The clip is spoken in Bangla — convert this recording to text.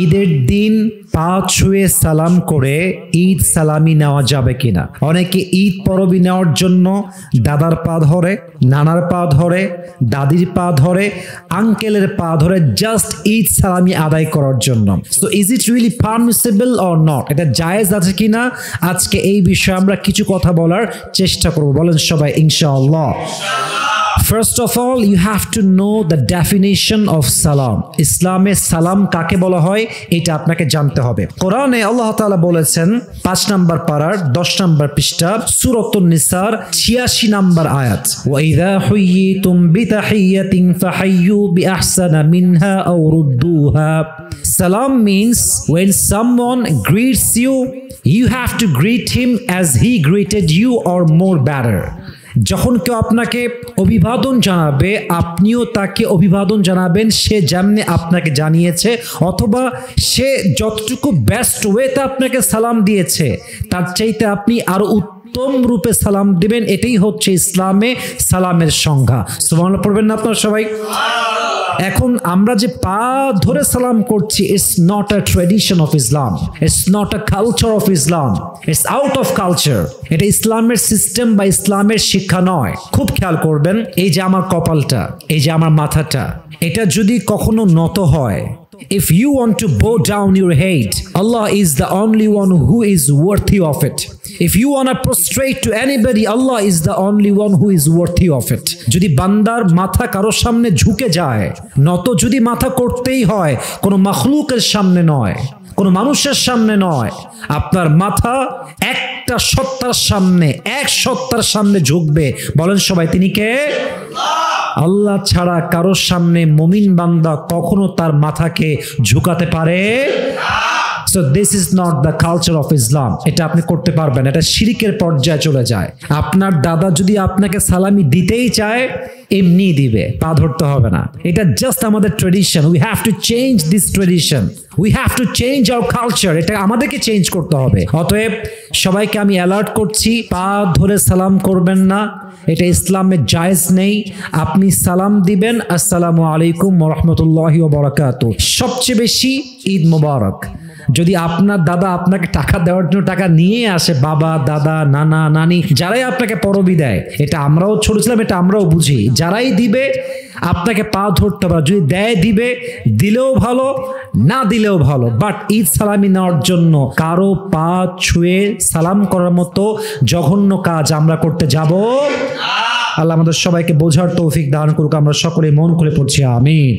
ঈদের দিন পা ছুঁয়ে সালাম করে ঈদ সালামি নেওয়া যাবে কিনা? অনেকে ঈদ পরবী নেওয়ার জন্য দাদার পা ধরে, নানার পা ধরে, দাদির পা ধরে, আঙ্কেলের পা ধরে জাস্ট ঈদ সালামি আদায় করার জন্য। So is it really permissible or not? এটা জায়েজ আছে কিনা? আজকে এই বিষয়ে আমরা কিছু কথা বলার চেষ্টা করব। বলেন সবাই ইনশাআল্লাহ। First of all, you have to know the definition of salam. ইসলামে সালাম কাকে বলা হয় এটা আপনাকে জানতে হবে। কোরআনে আল্লাহ তাআলা বলেছেন 5 নম্বর পারার 10 নম্বর পৃষ্ঠা সূরাতুন নিসার 86 নম্বর আয়াত, ওয়া ইযা হুয়িতুম বিতাহিয়াতিন ফাহাইয়ু বিআহসানা মিনহা আও রুদ্দুহা। Salam means when someone greets you, you have to greet him as he greeted you or more better. যখন কেউ আপনাকে অভিবাদন জানাবে, আপনিও তাকে অভিবাদন জানাবেন সে যেমনি আপনাকে জানিয়েছে, অথবা সে যতটুকু বেস্ট ওয়েতে আপনাকে সালাম দিয়েছে তার চাইতে আপনি আরো উত্তম রূপে সালাম দিবেন। এটাই হচ্ছে ইসলামে সালামের সংজ্ঞা। সুবহানাল্লাহ পড়বেন না আপনারা সবাই? এখন আমরা যে পা ধরে সালাম করছি, it's not a tradition of Islam, it's not a culture of Islam, it's out of culture. এটা ইসলামের সিস্টেম বা ইসলামের শিক্ষা নয়। খুব খেয়াল করবেন, এই যে আমার কপালটা, এই যে আমার মাথাটা, এটা যদি কখনো নত হয়, if you want to bow down your head, Allah is the only one who is worthy of it. If you want to prostrate to anybody, Allah is the only one who is worthy of it. যদি বান্দার মাথা কারোর সামনে ঝুঁকে যায়, নত যদি মাথা করতেই হয় কোনো মাখলুকের সামনে নয়, কোনো মানুষের সামনে নয়, আপনার মাথা একটা সত্তার সামনে, এক সত্তার সামনে ঝুঁকবে। বলেন সবাই তিনি কে? আল্লাহ ছাড়া কারোর সামনে মুমিন বান্দা কখনো তার মাথাকে ঝুঁকাতে পারে? So this is not the culture of Islam. এটা আপনি করতে পারবেন, এটা শিরকের পর্যায়ে চলে যায়। আপনার দাদা যদি আপনাকে সালামি দিতেই চায়, এমনি দিবে, পা ধরতে হবে না। এটা জাস্ট আমাদের tradition. We have to change this tradition, we have to change our culture. এটা আমাদেরকে চেঞ্জ করতে হবে। অতএব সবাইকে আমি অ্যালার্ট করছি, পা ধরে সালাম করবেন না, এটা ইসলামে জায়েজ নেই। আপনি সালাম দিবেন আসসালামু আলাইকুম ওয়া রাহমাতুল্লাহি ওয়া বারাকাতুহু। সবচেয়ে বেশি ঈদ মোবারক। যদি আপনার দাদা আপনাকে টাকা দেওয়ার জন্য টাকা নিয়ে আসে, বাবা, দাদা, নানা, নানি যারাই আপনাকে পরবি দেয়, এটা আমরাও ছোট ছিলাম, এটা আমরাও বুঝি, যারাই দিবে আপনাকে পা ধরতে পারে। যদি দেয় দিবে, দিলেও ভালো, না দিলেও ভালো, বাট ঈদ সালামি নেওয়ার জন্য কারো পা ছুঁয়ে সালাম করার মতো জঘন্য কাজ আমরা করতে যাব। আল্লাহ আমাদের সবাইকে বোঝার তৌফিক দান করুক। আমরা সকলে মন খুলে পড়ছি আমিন।